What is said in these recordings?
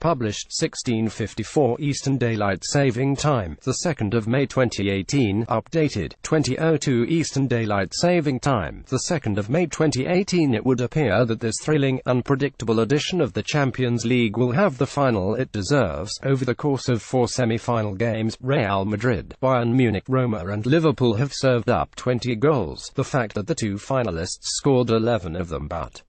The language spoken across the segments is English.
published 1654 Eastern Daylight Saving Time, the 2nd of May 2018, updated 2002 Eastern Daylight Saving Time, the 2nd of May 2018. It would appear that this thrilling, unpredictable edition of the Champions League will have the final it deserves. Over the course of 4 semi-final games, Real Madrid, Bayern Munich, Roma and Liverpool have served up 20 goals. The fact that the two finalists scored 11 of them but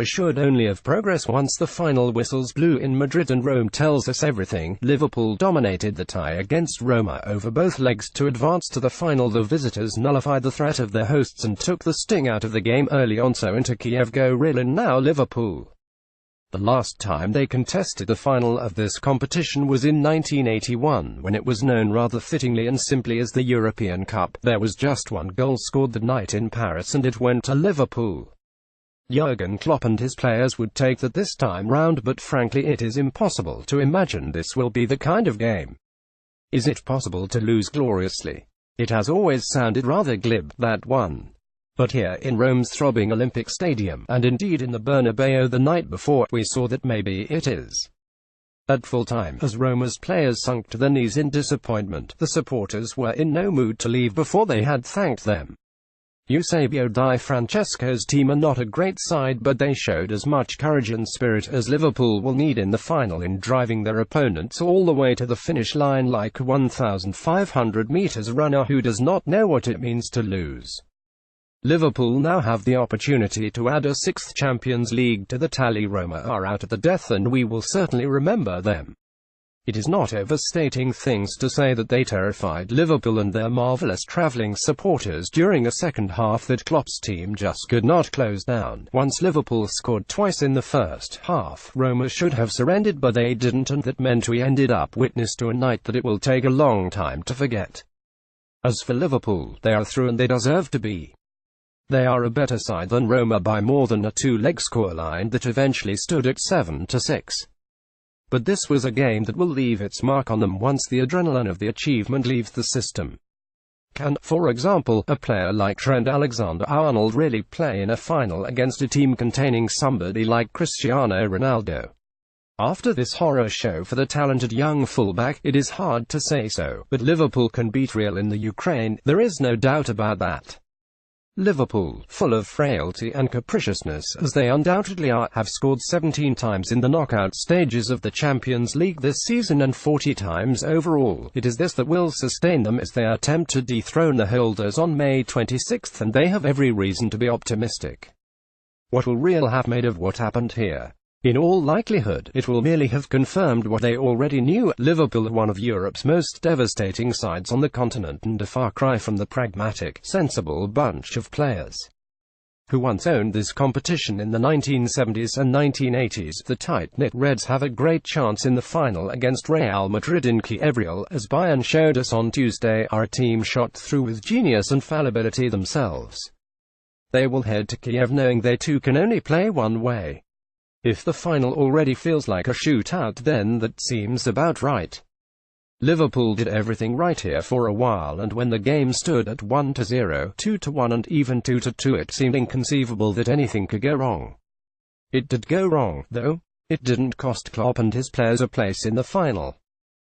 should only have progress once the final whistles blew in Madrid and Rome tells us everything. Liverpool dominated the tie against Roma over both legs to advance to the final. The visitors nullified the threat of their hosts and took the sting out of the game early on, so into Kiev go Thrillin now Liverpool. The last time they contested the final of this competition was in 1981, when it was known rather fittingly and simply as the European Cup. There was just one goal scored that night in Paris and it went to Liverpool. Jurgen Klopp and his players would take that this time round, but frankly it is impossible to imagine this will be the kind of game. Is it possible to lose gloriously? It has always sounded rather glib, that one. But here in Rome's throbbing Olympic Stadium, and indeed in the Bernabeu the night before, we saw that maybe it is. At full time, as Roma's players sunk to their knees in disappointment, the supporters were in no mood to leave before they had thanked them. Eusebio Di Francesco's team are not a great side, but they showed as much courage and spirit as Liverpool will need in the final in driving their opponents all the way to the finish line like a 1,500 meters runner who does not know what it means to lose. Liverpool now have the opportunity to add a 6th Champions League to the tally. Roma are out at the death and we will certainly remember them. It is not overstating things to say that they terrified Liverpool and their marvellous travelling supporters during a second half that Klopp's team just could not close down. Once Liverpool scored twice in the first half, Roma should have surrendered, but they didn't, and that meant we ended up witness to a night that it will take a long time to forget. As for Liverpool, they are through and they deserve to be. They are a better side than Roma by more than a two-leg scoreline that eventually stood at 7-6. But this was a game that will leave its mark on them once the adrenaline of the achievement leaves the system. Can, for example, a player like Trent Alexander-Arnold really play in a final against a team containing somebody like Cristiano Ronaldo? After this horror show for the talented young fullback, it is hard to say so, but Liverpool can beat Real in the Ukraine, there is no doubt about that. Liverpool, full of frailty and capriciousness as they undoubtedly are, have scored 17 times in the knockout stages of the Champions League this season and 40 times overall. It is this that will sustain them as they attempt to dethrone the holders on May 26, and they have every reason to be optimistic. What will Real have made of what happened here? In all likelihood, it will merely have confirmed what they already knew. Liverpool are one of Europe's most devastating sides on the continent and a far cry from the pragmatic, sensible bunch of players who once owned this competition in the 1970s and 1980s. The tight-knit Reds have a great chance in the final against Real Madrid in Kiev. Real, as Bayern showed us on Tuesday, are a team shot through with genius and fallibility themselves. They will head to Kiev knowing they too can only play one way. If the final already feels like a shootout, then that seems about right. Liverpool did everything right here for a while, and when the game stood at 1-0, 2-1 and even 2-2, it seemed inconceivable that anything could go wrong. It did go wrong, though. It didn't cost Klopp and his players a place in the final.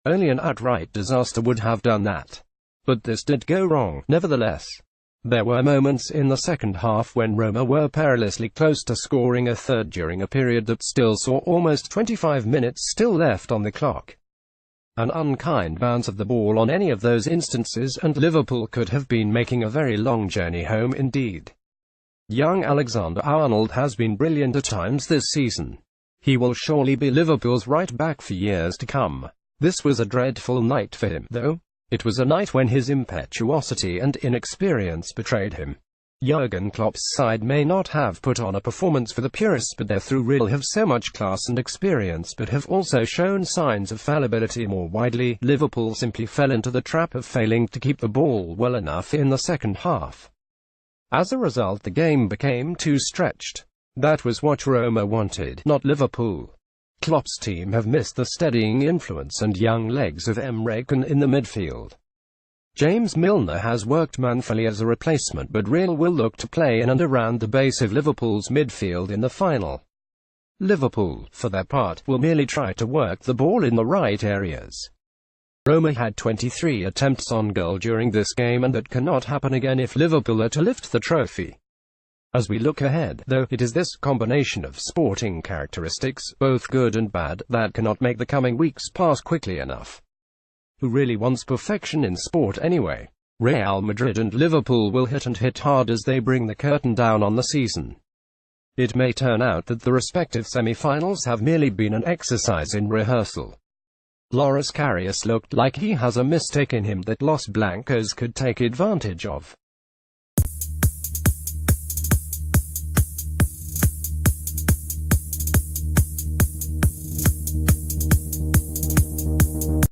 Only an outright disaster would have done that. But this did go wrong, nevertheless. There were moments in the second half when Roma were perilously close to scoring a third during a period that still saw almost 25 minutes still left on the clock. An unkind bounce of the ball on any of those instances, and Liverpool could have been making a very long journey home indeed. Young Alexander-Arnold has been brilliant at times this season. He will surely be Liverpool's right back for years to come. This was a dreadful night for him, though. It was a night when his impetuosity and inexperience betrayed him. Jurgen Klopp's side may not have put on a performance for the purists, but their through Real have so much class and experience, but have also shown signs of fallibility more widely. Liverpool simply fell into the trap of failing to keep the ball well enough in the second half. As a result, the game became too stretched. That was what Roma wanted, not Liverpool. Klopp's team have missed the steadying influence and young legs of Emre Can in the midfield. James Milner has worked manfully as a replacement, but Real will look to play in and around the base of Liverpool's midfield in the final. Liverpool, for their part, will merely try to work the ball in the right areas. Roma had 23 attempts on goal during this game, and that cannot happen again if Liverpool are to lift the trophy. As we look ahead, though, it is this combination of sporting characteristics, both good and bad, that cannot make the coming weeks pass quickly enough. Who really wants perfection in sport anyway? Real Madrid and Liverpool will hit and hit hard as they bring the curtain down on the season. It may turn out that the respective semi-finals have merely been an exercise in rehearsal. Loris Karius looked like he has a mistake in him that Los Blancos could take advantage of.